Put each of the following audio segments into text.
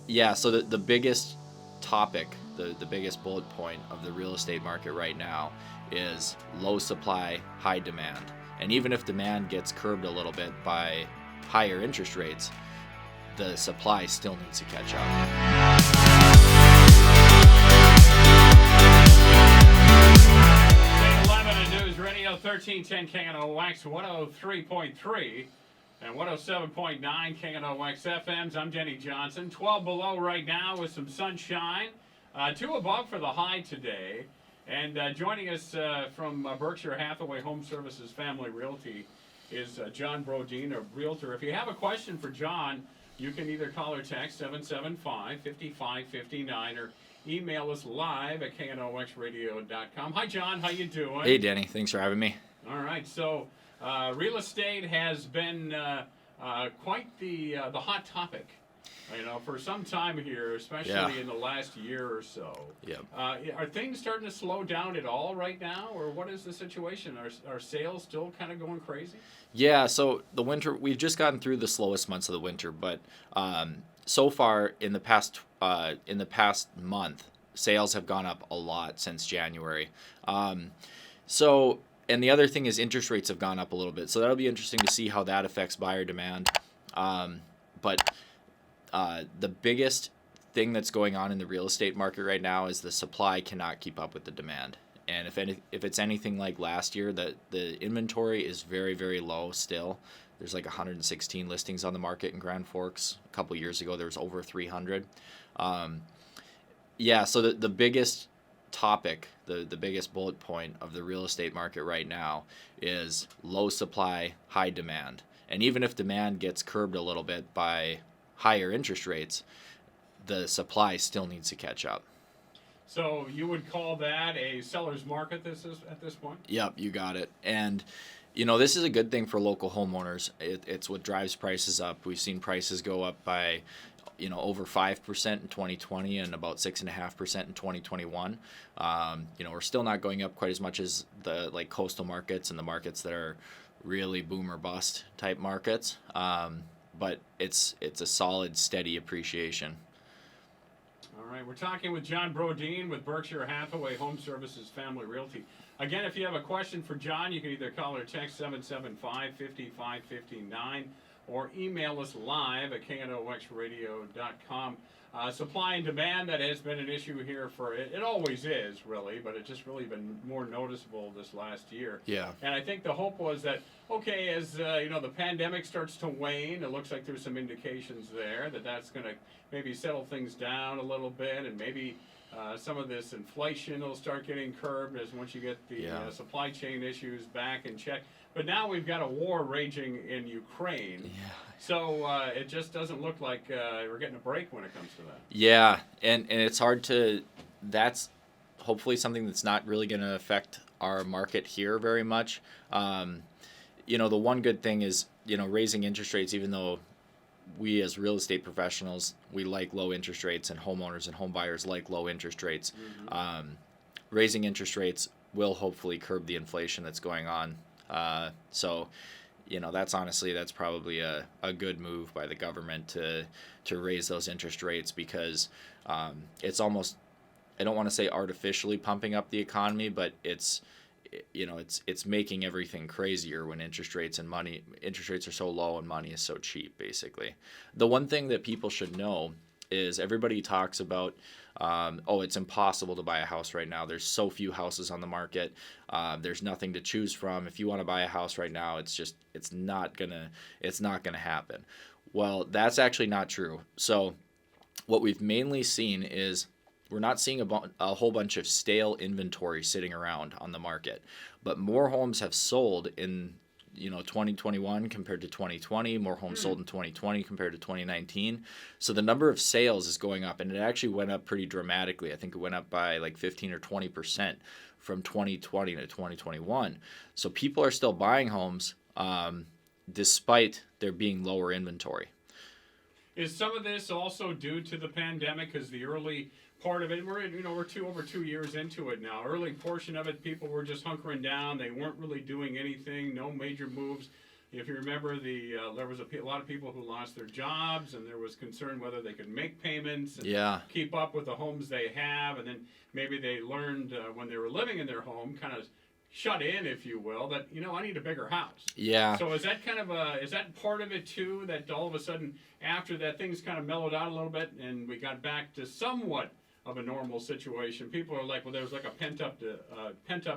Yeah, so the biggest topic, the biggest bullet point of the real estate market right now is low supply, high demand. And even if demand gets curbed a little bit by higher interest rates, the supply still needs to catch up. 11 and News Radio 1310 KNOX 103.3 and 107.9 KNOX FMs. I'm Denny Johnson. 12 below right now with some sunshine. 2 above for the high today. And joining us from Berkshire Hathaway Home Services Family Realty is John Brodeen, a realtor. If you have a question for John, you can either call or text 775-5559 or email us live at knoxradio.com. Hi, John. How you doing? Hey, Danny. Thanks for having me. All right. So, real estate has been quite the hot topic, for some time here, especially in the last year or so. Yep. Are things starting to slow down at all right now, or what is the situation? Are sales still kind of going crazy? Yeah, so the winter, we've just gotten through the slowest months of the winter, but so far in the past month, sales have gone up a lot since January. And the other thing is interest rates have gone up a little bit, so that'll be interesting to see how that affects buyer demand. But the biggest thing that's going on in the real estate market right now is the supply cannot keep up with the demand. And if it's anything like last year, the inventory is very, very low still. There's like 116 listings on the market in Grand Forks. A couple years ago, there was over 300. So the biggest topic, the biggest bullet point of the real estate market right now is low supply, high demand. And even if demand gets curbed a little bit by higher interest rates, the supply still needs to catch up. So you would call that a seller's market at this point? Yep, you got it. And, this is a good thing for local homeowners. It's what drives prices up. We've seen prices go up by, over 5% in 2020 and about 6.5% in 2021. We're still not going up quite as much as the coastal markets and the markets that are really boom or bust type markets. But it's a solid, steady appreciation. All right, we're talking with John Brodeen with Berkshire Hathaway Home Services Family Realty. Again, if you have a question for John, you can either call or text 775-5559 or email us live at knoxradio.com. Supply and demand, that has been an issue here it always is, really, but it's just really been more noticeable this last year. Yeah. And I think the hope was that, as the pandemic starts to wane, it looks like there's some indications there that's going to maybe settle things down a little bit, and maybe some of this inflation will start getting curbed once you get the supply chain issues back in check. But now we've got a war raging in Ukraine. Yeah. So it just doesn't look like we're getting a break when it comes to that. Yeah, and it's hard to. That's hopefully something that's not really going to affect our market here very much. The one good thing is raising interest rates. Even though we as real estate professionals, we like low interest rates, and homeowners and home buyers like low interest rates. Mm-hmm. Raising interest rates will hopefully curb the inflation that's going on. That's probably a good move by the government to raise those interest rates, because it's almost, I don't want to say artificially pumping up the economy, but it's making everything crazier when interest rates are so low and money is so cheap, basically. The one thing that people should know is everybody talks about, it's impossible to buy a house right now. There's so few houses on the market. There's nothing to choose from. If you want to buy a house right now, it's not gonna happen. Well, that's actually not true. So what we've mainly seen is we're not seeing a whole bunch of stale inventory sitting around on the market, but more homes have sold in 2021 compared to 2020, more homes sold in 2020 compared to 2019. So the number of sales is going up, and it actually went up pretty dramatically. I think it went up by like 15 or 20% from 2020 to 2021. So people are still buying homes despite there being lower inventory. Is some of this also due to the pandemic? Because the early part of it, we're over 2 years into it now. Early portion of it, people were just hunkering down. They weren't really doing anything, no major moves. if you remember, there was a lot of people who lost their jobs, and there was concern whether they could make payments and Yeah. keep up with the homes they have, and then maybe they learned when they were living in their home, kind of shut in, if you will, that I need a bigger house. Yeah. So is that is that part of it too? That all of a sudden, after that, things kind of mellowed out a little bit, and we got back to somewhat of a normal situation. People are like, well, there was like a pent up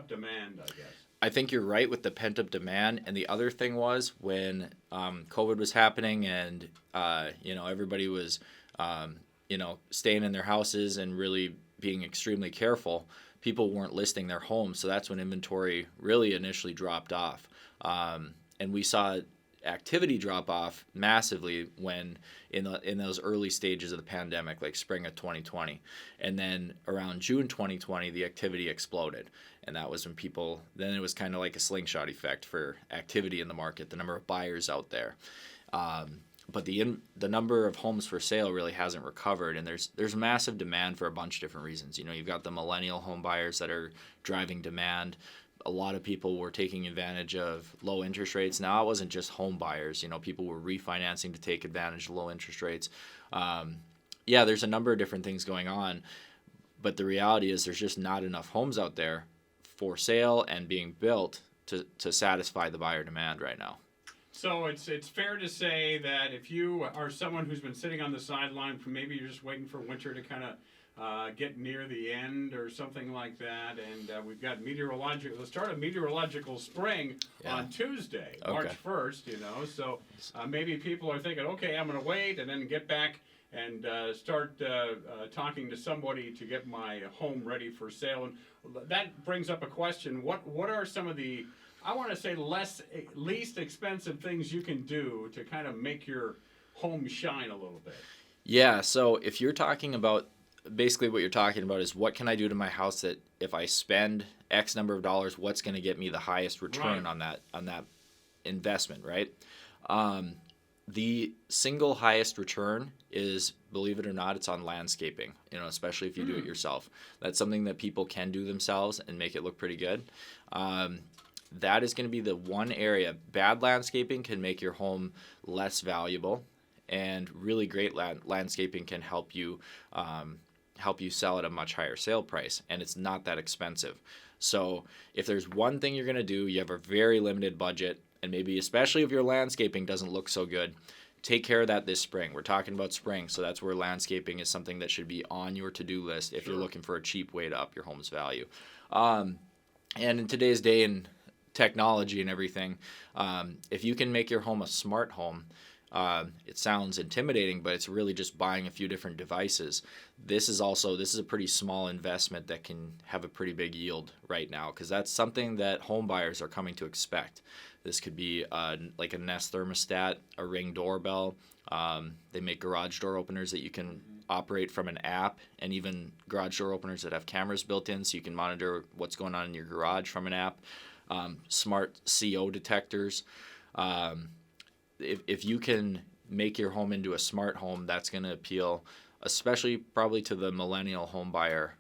demand, I guess. I think you're right with the pent up demand. And the other thing was when COVID was happening and, everybody was, staying in their houses and really being extremely careful, people weren't listing their homes. So that's when inventory really initially dropped off. And we saw activity drop off massively when in those early stages of the pandemic, like spring of 2020. And then around June 2020, the activity exploded. And that was when then it was kind of like a slingshot effect for activity in the market, the number of buyers out there. But the number of homes for sale really hasn't recovered, and there's massive demand for a bunch of different reasons. You've got the millennial home buyers that are driving demand. A lot of people were taking advantage of low interest rates. Now it wasn't just home buyers. People were refinancing to take advantage of low interest rates. There's a number of different things going on, but the reality is there's just not enough homes out there for sale and being built to satisfy the buyer demand right now. So it's fair to say that if you are someone who's been sitting on the sideline, maybe you're just waiting for winter to kind of get near the end or something like that, and we've got the start of meteorological spring on Tuesday, March 1st. So maybe people are thinking, okay, I'm going to wait and then get back and start talking to somebody to get my home ready for sale. And that brings up a question: what are some of the, I want to say, least expensive things you can do to kind of make your home shine a little bit? Yeah, so if you're talking about, basically what you're talking about is what can I do to my house that if I spend X number of dollars, what's going to get me the highest return on that investment, right? The single highest return is, believe it or not, it's on landscaping, especially if you do it yourself. That's something that people can do themselves and make it look pretty good. That is going to be the one area. Bad landscaping can make your home less valuable, and really great landscaping can help you sell at a much higher sale price, and it's not that expensive. So if there's one thing you're going to do, you have a very limited budget, and maybe especially if your landscaping doesn't look so good, take care of that this spring. We're talking about spring, so that's where landscaping is something that should be on your to-do list if you're looking for a cheap way to up your home's value. And in today's day and technology and everything, if you can make your home a smart home, it sounds intimidating, but it's really just buying a few different devices. This is a pretty small investment that can have a pretty big yield right now, because that's something that home buyers are coming to expect. This could be like a Nest thermostat, a Ring doorbell. They make garage door openers that you can operate from an app, and even garage door openers that have cameras built in, so you can monitor what's going on in your garage from an app. Smart CO detectors. If you can make your home into a smart home, that's going to appeal, especially probably to the millennial home buyer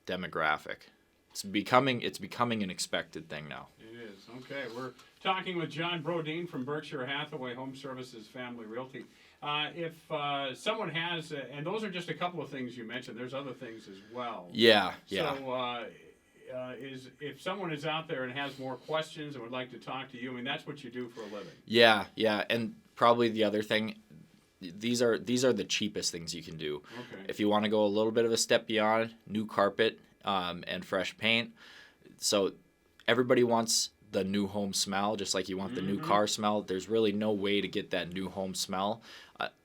demographic. It's becoming an expected thing now. It is. Okay, we're talking with John Brodeen from Berkshire Hathaway Home Services Family Realty. If someone has, and those are just a couple of things you mentioned, there's other things as well. Yeah. So if someone is out there and has more questions and would like to talk to you, I mean, that's what you do for a living. Yeah, and probably the other thing, these are the cheapest things you can do. Okay. If you want to go a little bit of a step beyond, new carpet and fresh paint. So everybody wants the new home smell, just like you want the new car smell. There's really no way to get that new home smell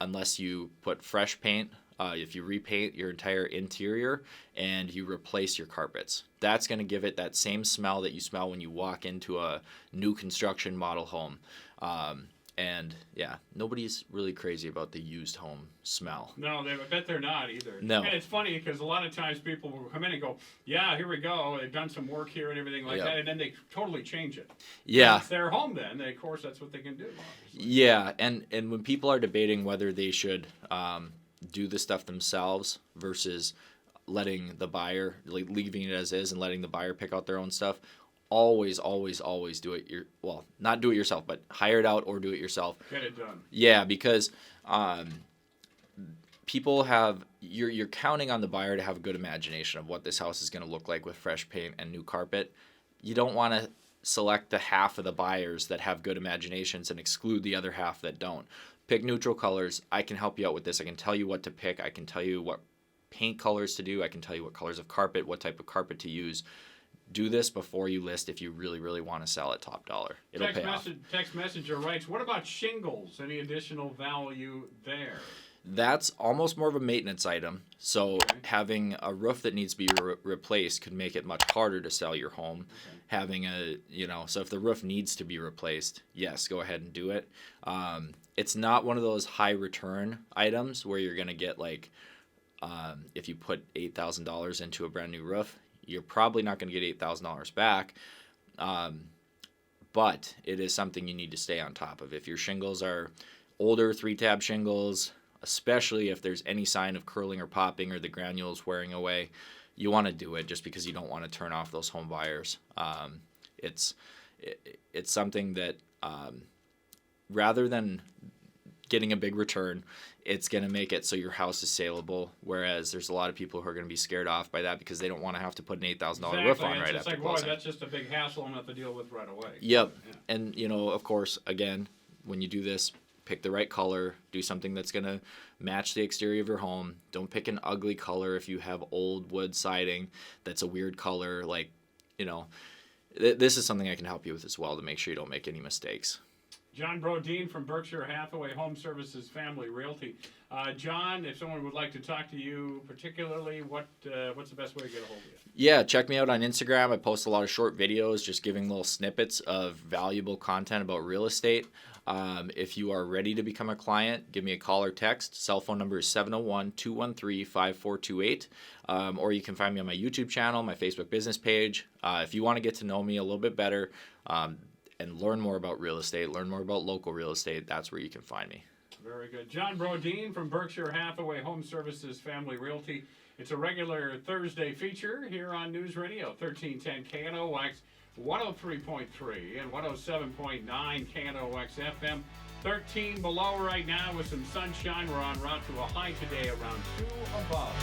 unless you put fresh paint. If you repaint your entire interior and you replace your carpets, that's going to give it that same smell that you smell when you walk into a new construction model home. And yeah, nobody's really crazy about the used home smell. No, I bet they're not either. No. And it's funny because a lot of times people will come in and go, yeah, here we go. They've done some work here and everything like that. And then they totally change it. Yeah. And it's their home then. Of course, that's what they can do. Obviously. Yeah. And when people are debating whether they should do the stuff themselves versus letting the buyer, like leaving it as is and letting the buyer pick out their own stuff, always do it not do it yourself, but hire it out or do it yourself. Get it done. Yeah, because people have you're counting on the buyer to have a good imagination of what this house is going to look like with fresh paint and new carpet. You don't want to select the half of the buyers that have good imaginations and exclude the other half that don't. Pick neutral colors. I can help you out with this. I can tell you what to pick. I can tell you what paint colors to do. I can tell you what colors of carpet, what type of carpet to use. Do this before you list if you really want to sell at top dollar. It'll pay off. Text messenger writes, what about shingles? Any additional value there? That's almost more of a maintenance item. So having a roof that needs to be replaced could make it much harder to sell your home. Having so if the roof needs to be replaced, yes, go ahead and do it. It's not one of those high return items where you're going to get if you put $8,000 into a brand new roof, you're probably not going to get $8,000 back. But it is something you need to stay on top of. If your shingles are older 3-tab shingles, especially if there's any sign of curling or popping or the granules wearing away, you want to do it just because you don't want to turn off those home buyers. It's something that rather than getting a big return, it's going to make it so your house is saleable, whereas there's a lot of people who are going to be scared off by that because they don't want to have to put an $8,000 roof on right after closing. That's just a big hassle I'm going to have to deal with right away. Yep. Yeah. And, of course, again, when you do this, pick the right color. Do something that's going to match the exterior of your home. Don't pick an ugly color if you have old wood siding that's a weird color. This is something I can help you with as well to make sure you don't make any mistakes. John Brodeen from Berkshire Hathaway Home Services Family Realty. John, if someone would like to talk to you particularly, what's the best way to get a hold of you? Yeah, check me out on Instagram. I post a lot of short videos just giving little snippets of valuable content about real estate. If you are ready to become a client, give me a call or text. Cell phone number is 701-213-5428. Or you can find me on my YouTube channel, my Facebook business page. If you want to get to know me a little bit better, and learn more about real estate, learn more about local real estate, that's where you can find me. Very good. John Brodeen from Berkshire Hathaway Home Services Family Realty. It's a regular Thursday feature here on News Radio 1310 KNOX 103.3 and 107.9 KNOX FM. 13 below right now with some sunshine. We're en route to a high today around 2 above.